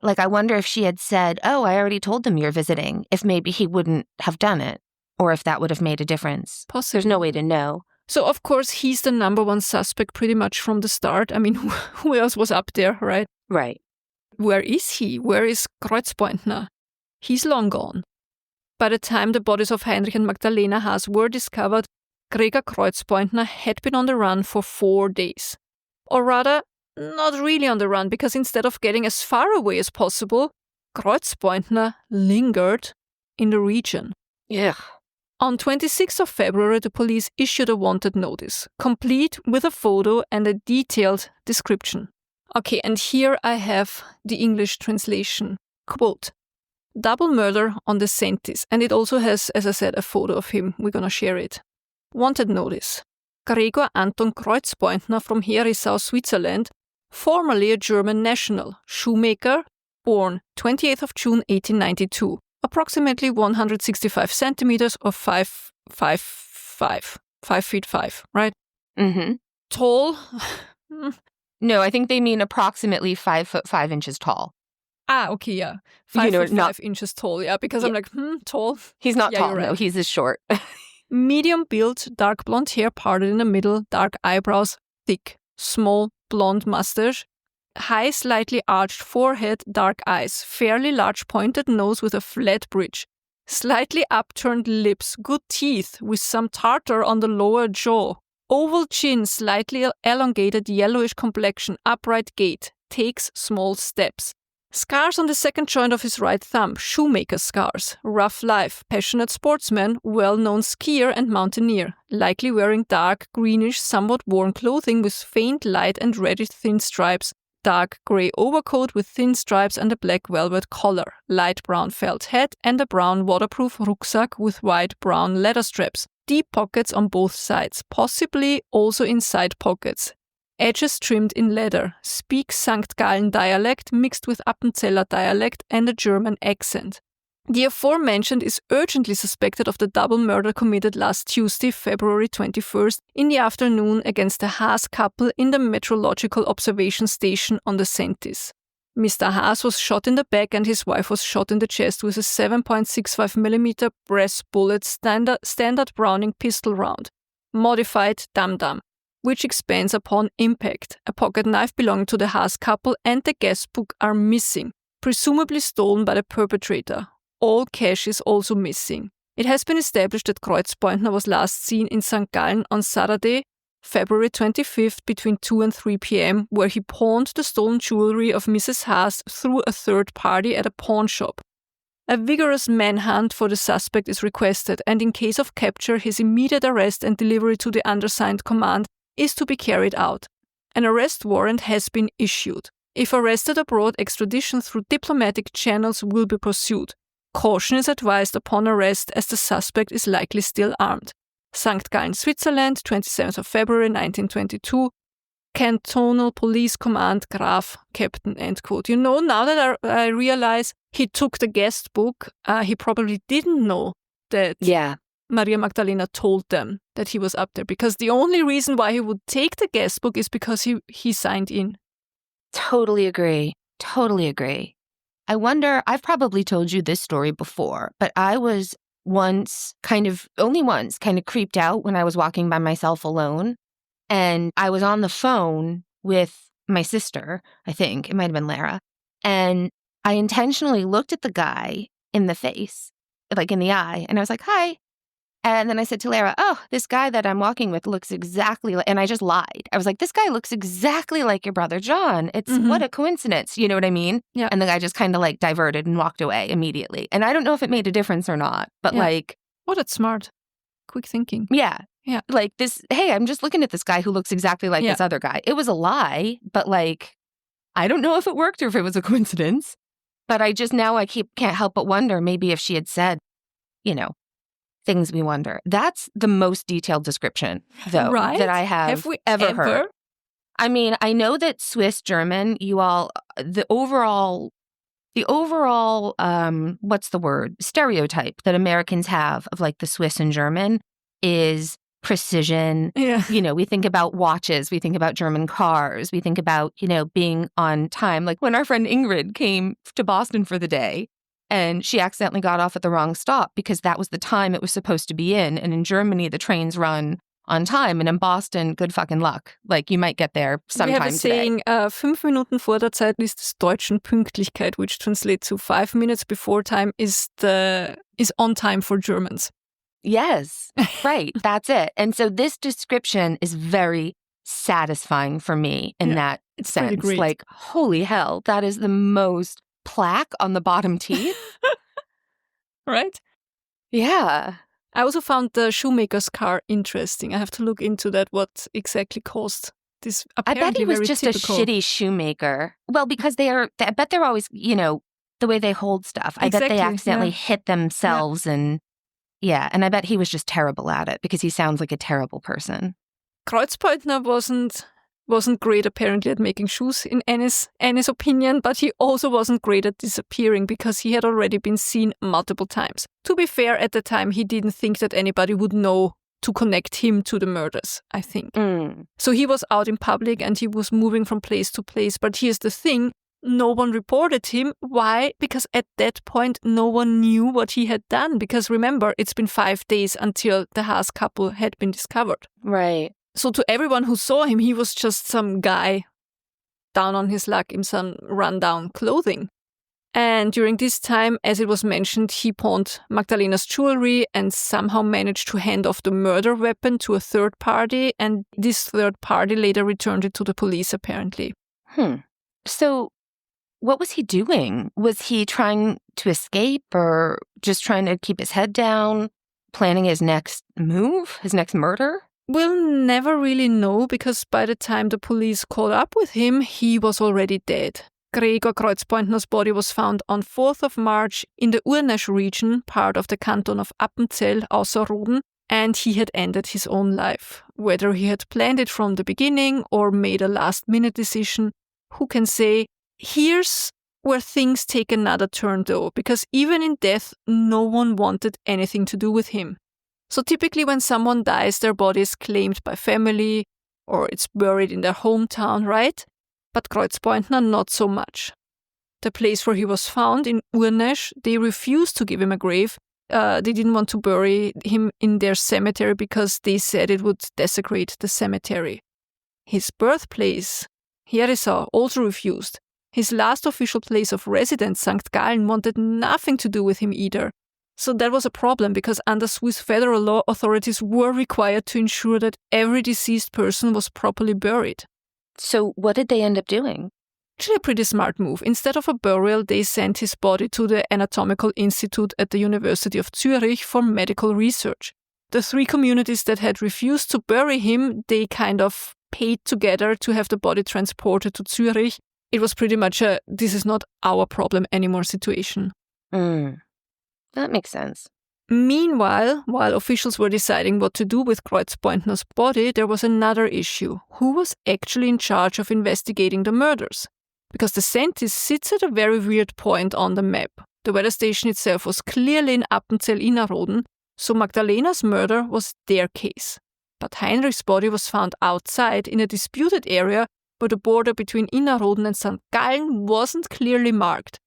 Like, I wonder if she had said, oh, I already told them you're visiting, if maybe he wouldn't have done it, or if that would have made a difference. Possibly. There's no way to know. So, of course, he's the number one suspect pretty much from the start. I mean, who else was up there, right? Right. Where is he? Where is Kreuzpointner? He's long gone. By the time the bodies of Heinrich and Magdalena Haas were discovered, Gregor Kreuzpointner had been on the run for 4 days. Or rather, not really on the run, because instead of getting as far away as possible, Kreuzpointner lingered in the region. Yeah. On 26th of February, the police issued a wanted notice, complete with a photo and a detailed description. Okay, and here I have the English translation. Quote, double murder on the Säntis. And it also has, as I said, a photo of him. We're going to share it. Wanted notice. Gregor Anton Kreuzpointner from Herisau, Switzerland, formerly a German national, shoemaker, born 28th of June 1892, approximately 165 centimeters or 5 feet 5, right? Mm-hmm. Tall. No, I think they mean approximately 5 foot 5 inches tall. Ah, okay, yeah. 5 foot 5 inches tall, yeah, because yeah. I'm like, tall. He's not yeah, tall, right. no, he's as short. Medium build, dark blonde hair parted in the middle, dark eyebrows, thick, small, blonde mustache, high, slightly arched forehead, dark eyes, fairly large pointed nose with a flat bridge, slightly upturned lips, good teeth with some tartar on the lower jaw, oval chin, slightly elongated yellowish complexion, upright gait, takes small steps. Scars on the second joint of his right thumb, shoemaker scars. Rough life, passionate sportsman, well-known skier and mountaineer, likely wearing dark, greenish, somewhat worn clothing with faint light and reddish thin stripes. Dark grey overcoat with thin stripes and a black velvet collar. Light brown felt hat and a brown waterproof rucksack with white brown leather straps. Deep pockets on both sides, possibly also in side pockets. Edges trimmed in leather, speaks St. Gallen dialect mixed with Appenzeller dialect and a German accent. The aforementioned is urgently suspected of the double murder committed last Tuesday, February 21st, in the afternoon against the Haas couple in the meteorological observation station on the Säntis. Mr. Haas was shot in the back and his wife was shot in the chest with a 7.65mm brass bullet standard Browning pistol round, modified dum-dum, which expands upon impact. A pocket knife belonging to the Haas couple and the gas book are missing, presumably stolen by the perpetrator. All cash is also missing. It has been established that Kreuzpointner was last seen in St. Gallen on Saturday, February 25th between 2 and 3 p.m., where he pawned the stolen jewelry of Mrs. Haas through a third party at a pawn shop. A vigorous manhunt for the suspect is requested, and in case of capture, his immediate arrest and delivery to the undersigned command is to be carried out. An arrest warrant has been issued. If arrested abroad, extradition through diplomatic channels will be pursued. Caution is advised upon arrest as the suspect is likely still armed. St. Gallen, Switzerland, 27th of February 1922. Cantonal Police Command, Graf, Captain, end quote. You know, now that I realize he took the guest book, he probably didn't know that Maria Magdalena told them that he was up there, because the only reason why he would take the guest book is because he signed in. Totally agree. Totally agree. I wonder, I've probably told you this story before, but I was only once creeped out when I was walking by myself alone. And I was on the phone with my sister, I think, it might have been Lara. And I intentionally looked at the guy in the face, like in the eye, and I was like, hi. And then I said to Lara, oh, this guy that I'm walking with looks exactly like, and I just lied. I was like, this guy looks exactly like your brother John. It's what a coincidence. You know what I mean? Yeah. And the guy just kind of like diverted and walked away immediately. And I don't know if it made a difference or not, but Oh, that's smart. Quick thinking. Yeah. Yeah. Like this, hey, I'm just looking at this guy who looks exactly like this other guy. It was a lie, but like, I don't know if it worked or if it was a coincidence. But I can't help but wonder maybe if she had said, things we wonder. That's the most detailed description, though, that I have ever heard. I mean, I know that Swiss German, the overall, what's the word? Stereotype that Americans have of like the Swiss and German is precision. Yeah. We think about watches, we think about German cars, we think about, being on time. Like when our friend Ingrid came to Boston for the day and she accidentally got off at the wrong stop because that was the time it was supposed to be in. And in Germany, the trains run on time. And in Boston, good fucking luck. Like you might get there sometime We have a today. saying, 5 Minuten vor der Zeit ist des Deutschen Pünktlichkeit, which translates to 5 minutes before time is on time for Germans. Yes, right. That's it. And so this description is very satisfying for me in that it's really sense. great. Like, holy hell, that is the most plaque on the bottom teeth. Right? Yeah. I also found the shoemaker's car interesting. I have to look into that, what exactly caused this I apparently bet he was very just typical. a shitty shoemaker. Well, because I bet they're always, the way they hold stuff. I bet they Exactly, accidentally yeah. hit themselves and I bet he was just terrible at it because he sounds like a terrible person. Kreuzpointner wasn't great apparently at making shoes in Annie's opinion, but he also wasn't great at disappearing because he had already been seen multiple times. To be fair, at the time he didn't think that anybody would know to connect him to the murders, I think. So he was out in public and he was moving from place to place. But here's the thing, no one reported him. Why? Because at that point, no one knew what he had done. Because remember, it's been 5 days until the Haas couple had been discovered. Right. So to everyone who saw him, he was just some guy down on his luck in some rundown clothing. And during this time, as it was mentioned, he pawned Magdalena's jewelry and somehow managed to hand off the murder weapon to a third party. And this third party later returned it to the police, apparently. So what was he doing? Was he trying to escape or just trying to keep his head down, planning his next move, his next murder? We'll never really know because by the time the police caught up with him, he was already dead. Gregor Kreuzpointner's body was found on 4th of March in the Urnesch region, part of the canton of Appenzell, Ausserrhoden, and he had ended his own life. Whether he had planned it from the beginning or made a last-minute decision, who can say? Here's where things take another turn though, because even in death, no one wanted anything to do with him. So typically when someone dies, their body is claimed by family or it's buried in their hometown, right? But Kreuzpointner, not so much. The place where he was found, in Urnesch, they refused to give him a grave. They didn't want to bury him in their cemetery because they said it would desecrate the cemetery. His birthplace, Herisau, also refused. His last official place of residence, St. Gallen, wanted nothing to do with him either. So that was a problem because under Swiss federal law, authorities were required to ensure that every deceased person was properly buried. So what did they end up doing? Actually a pretty smart move. Instead of a burial, they sent his body to the Anatomical Institute at the University of Zurich for medical research. The 3 communities that had refused to bury him, they kind of paid together to have the body transported to Zurich. It was pretty much a this is not our problem anymore situation. That makes sense. Meanwhile, while officials were deciding what to do with Kreuzpointner's body, there was another issue. Who was actually in charge of investigating the murders? Because the Säntis sits at a very weird point on the map. The weather station itself was clearly in Appenzell-Innerrhoden, so Magdalena's murder was their case. But Heinrich's body was found outside in a disputed area where the border between Innerrhoden and St. Gallen wasn't clearly marked.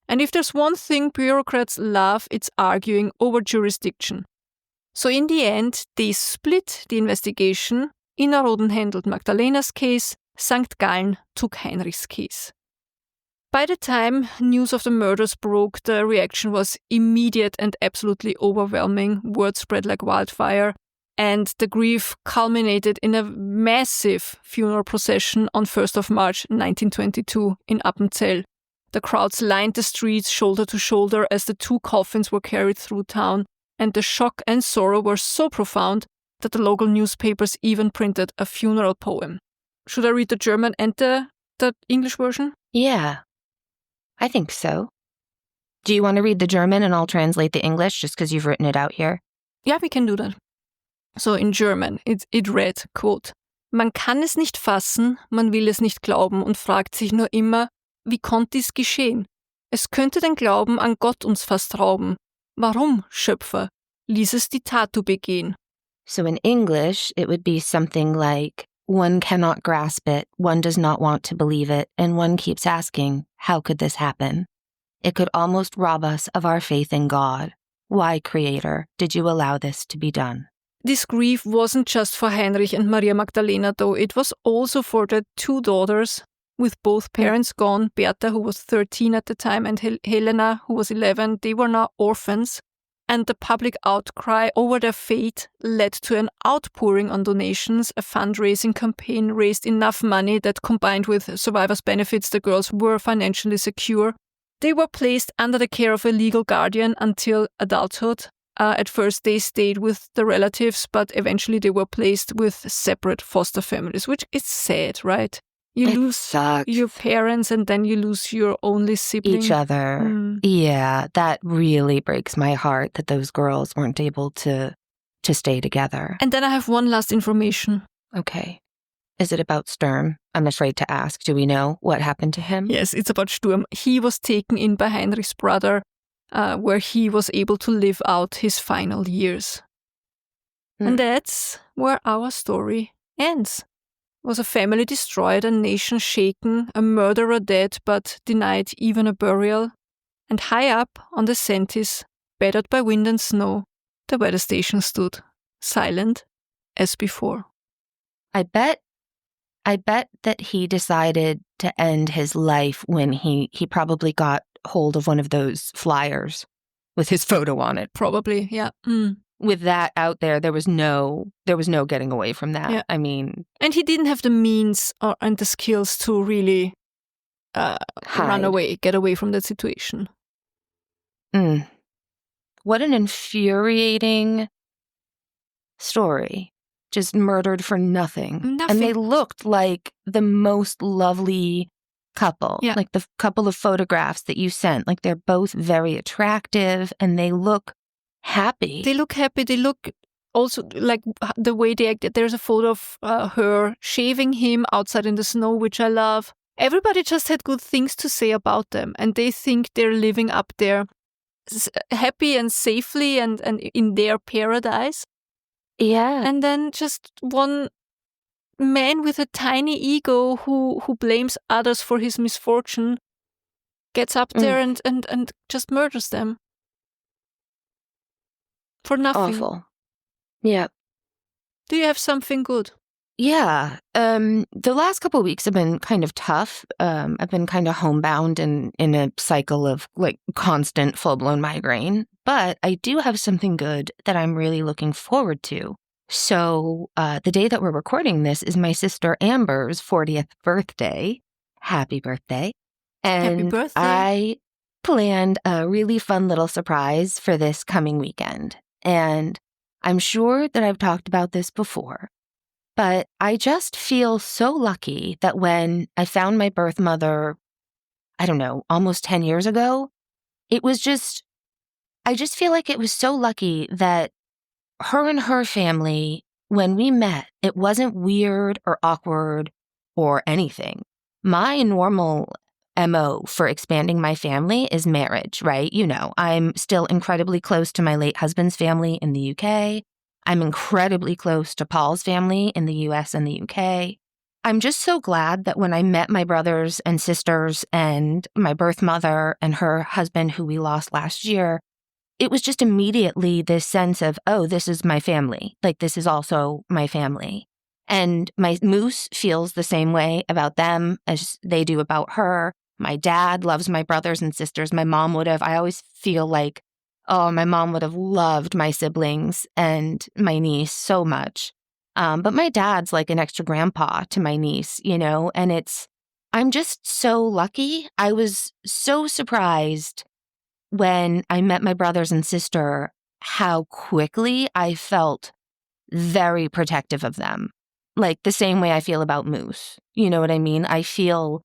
And if there's one thing bureaucrats love, it's arguing over jurisdiction. So in the end, they split the investigation. Innerrhoden handled Magdalena's case, St. Gallen took Heinrich's case. By the time news of the murders broke, the reaction was immediate and absolutely overwhelming. Word spread like wildfire, and the grief culminated in a massive funeral procession on 1st of March 1922 in Appenzell. The crowds lined the streets shoulder to shoulder as the 2 coffins were carried through town, and the shock and sorrow were so profound that the local newspapers even printed a funeral poem. Should I read the German and the English version? Yeah, I think so. Do you want to read the German and I'll translate the English just because you've written it out here? Yeah, we can do that. So in German, it read, quote, Man kann es nicht fassen, man will es nicht glauben und fragt sich nur immer, wie konnte dies geschehen? Es könnte den Glauben an Gott uns fast rauben. Warum, Schöpfer, ließ es die Tat du begehen? So in English, it would be something like, one cannot grasp it, one does not want to believe it, and one keeps asking, how could this happen? It could almost rob us of our faith in God. Why, Creator, did you allow this to be done? This grief wasn't just for Heinrich and Maria Magdalena, though. It was also for their 2 daughters, with both parents gone. Berta, who was 13 at the time, and Helena, who was 11. They were now orphans. And the public outcry over their fate led to an outpouring on donations. A fundraising campaign raised enough money that, combined with survivors' benefits, the girls were financially secure. They were placed under the care of a legal guardian until adulthood. At first, they stayed with the relatives, but eventually they were placed with separate foster families, which is sad, right? You lose your parents and then you lose your only sibling. Each other. Yeah, that really breaks my heart that those girls weren't able to stay together. And then I have one last information. Okay. Is it about Sturm? I'm afraid to ask. Do we know what happened to him? Yes, it's about Sturm. He was taken in by Heinrich's brother, where he was able to live out his final years. And that's where our story ends. Was a family destroyed, a nation shaken, a murderer dead but denied even a burial. And high up on the Säntis, battered by wind and snow, the weather station stood, silent as before. I bet that he decided to end his life when he probably got hold of one of those flyers with his photo on it. Probably, yeah. With that out there, there was no getting away from that. Yeah. I mean, and he didn't have the means and the skills to really run away, get away from that situation. What an infuriating story. Just murdered for nothing. And they looked like the most lovely couple. Yeah. Like the couple of photographs that you sent. Like they're both very attractive and they look happy. They look happy. They look also like the way they acted. There's a photo of her shaving him outside in the snow, which I love. Everybody just had good things to say about them. And they think they're living up there happy and safely and in their paradise. Yeah. And then just one man with a tiny ego who blames others for his misfortune gets up there and just murders them. For nothing. Awful. Yeah. Do you have something good? Yeah. The last couple of weeks have been kind of tough. I've been kind of homebound and in a cycle of like constant full-blown migraine. But I do have something good that I'm really looking forward to. So the day that we're recording this is my sister Amber's 40th birthday. Happy birthday. And Happy birthday. I planned a really fun little surprise for this coming weekend. And I'm sure that I've talked about this before, but I just feel so lucky that when I found my birth mother, I don't know, almost 10 years ago, it was just, I just feel like it was so lucky that her and her family, when we met, it wasn't weird or awkward or anything. My normal MO for expanding my family is marriage, right? You know, I'm still incredibly close to my late husband's family in the UK. I'm incredibly close to Paul's family in the US and the UK. I'm just so glad that when I met my brothers and sisters and my birth mother and her husband, who we lost last year, it was just immediately this sense of, oh, this is my family. Like, this is also my family. And my moose feels the same way about them as they do about her. My dad loves my brothers and sisters. My mom would have. I always feel like, oh, my mom would have loved my siblings and my niece so much. But my dad's like an extra grandpa to my niece, you know, and I'm just so lucky. I was so surprised when I met my brothers and sister, how quickly I felt very protective of them. Like the same way I feel about moose. You know what I mean? I feel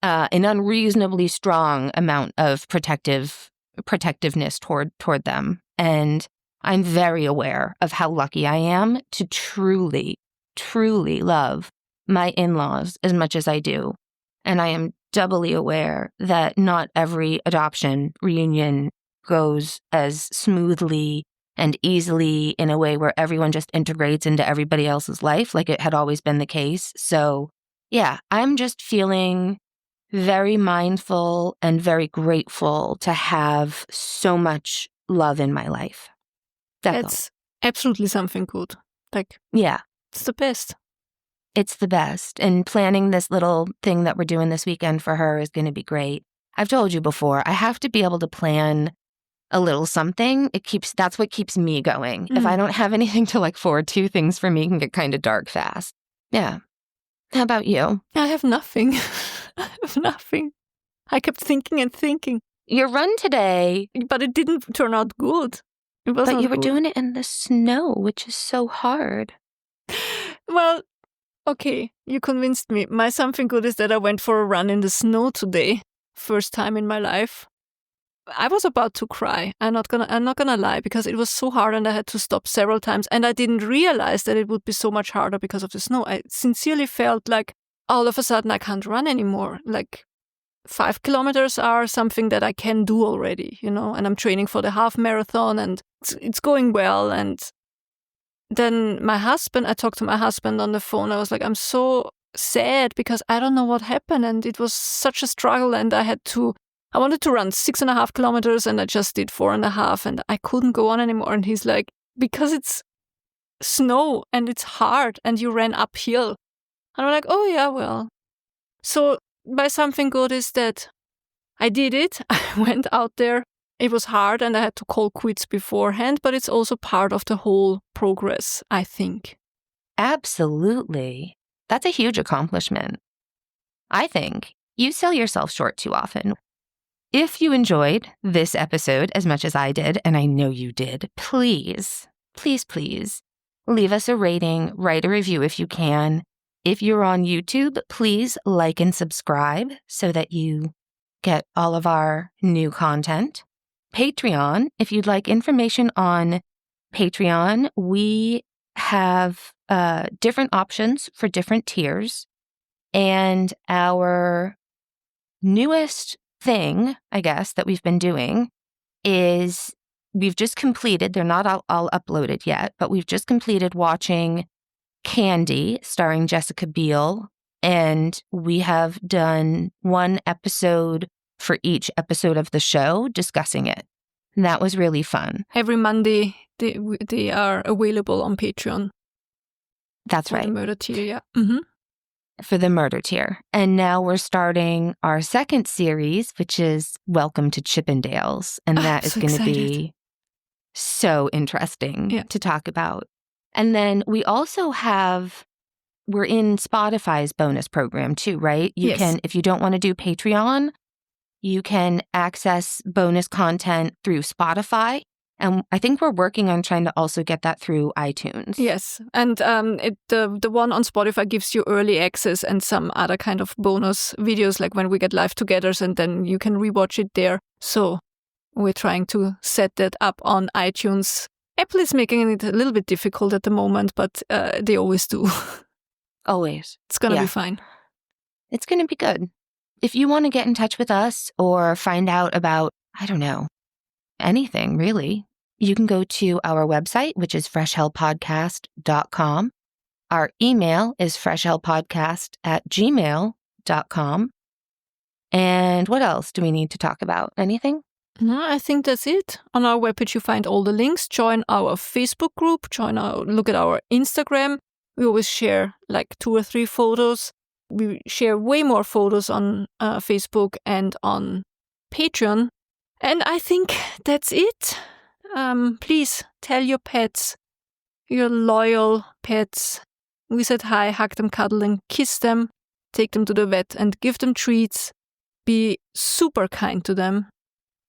an unreasonably strong amount of protectiveness toward them. And I'm very aware of how lucky I am to truly, truly love my in-laws as much as I do. And I am doubly aware that not every adoption reunion goes as smoothly and easily in a way where everyone just integrates into everybody else's life like it had always been the case. So yeah, I'm just feeling very mindful and very grateful to have so much love in my life. That's absolutely something good. Like, yeah, it's the best. It's the best. And planning this little thing that we're doing this weekend for her is going to be great. I've told you before, I have to be able to plan a little something. That's what keeps me going. If I don't have anything to look forward to, things for me can get kind of dark fast. Yeah. How about you? I have nothing. I have nothing. I kept thinking and thinking. Your run today. But it didn't turn out good. It wasn't But you were good. doing it in the snow, which is so hard. Well, okay, you convinced me. My something good is that I went for a run in the snow today. First time in my life. I was about to cry. I'm not gonna lie, because it was so hard and I had to stop several times, and I didn't realize that it would be so much harder because of the snow. I sincerely felt like all of a sudden I can't run anymore. Like 5 kilometers are something that I can do already, and I'm training for the half marathon and it's going well. And then I talked to my husband on the phone. I was like, I'm so sad because I don't know what happened, and it was such a struggle, and I wanted to run 6.5 kilometers and I just did 4.5 and I couldn't go on anymore. And he's like, because it's snow and it's hard and you ran uphill. And I'm like, oh yeah, well. So my something good is that I did it. I went out there. It was hard and I had to call quits beforehand, but it's also part of the whole progress, I think. Absolutely. That's a huge accomplishment. I think you sell yourself short too often. If you enjoyed this episode as much as I did, and I know you did, please, please, please leave us a rating, write a review if you can. If you're on YouTube, please like and subscribe so that you get all of our new content. Patreon, if you'd like information on Patreon, we have different options for different tiers. And our newest thing, I guess, that we've been doing is we've just completed, they're not all uploaded yet, but we've just completed watching Candy starring Jessica Biel. And we have done one episode for each episode of the show discussing it. And that was really fun. Every Monday, they are available on Patreon. That's right. The murder tier, yeah. Mm-hmm. For the murder tier. And now we're starting our second series, which is Welcome to Chippendales. And that is going to be so interesting to talk about. And then we also we're in Spotify's bonus program too, right? You can, if you don't want to do Patreon, you can access bonus content through Spotify. And I think we're working on trying to also get that through iTunes. Yes. And the one on Spotify gives you early access and some other kind of bonus videos, like when we get live togethers, and then you can rewatch it there. So we're trying to set that up on iTunes. Apple is making it a little bit difficult at the moment, but they always do. Always. It's going to be fine. It's going to be good. If you want to get in touch with us or find out about, I don't know, anything really, you can go to our website, which is freshhellpodcast.com. Our email is freshhellpodcast@gmail.com. And what else do we need to talk about? Anything? No, I think that's it. On our webpage, you find all the links. Join our Facebook group. Look at our Instagram. We always share like 2 or 3 photos. We share way more photos on Facebook and on Patreon. And I think that's it. Please tell your pets, your loyal pets. We said hi, hug them, cuddle them, kiss them, take them to the vet and give them treats. Be super kind to them.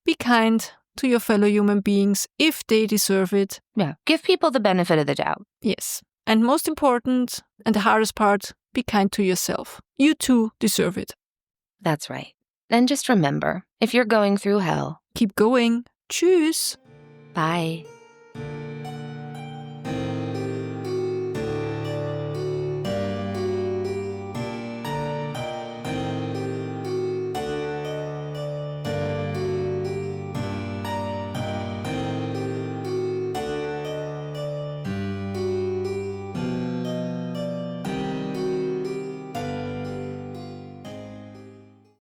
Be kind to your fellow human beings if they deserve it. Yeah, give people the benefit of the doubt. Yes. And most important, and the hardest part, be kind to yourself. You too deserve it. That's right. And just remember, if you're going through hell, keep going. Tschüss. Bye.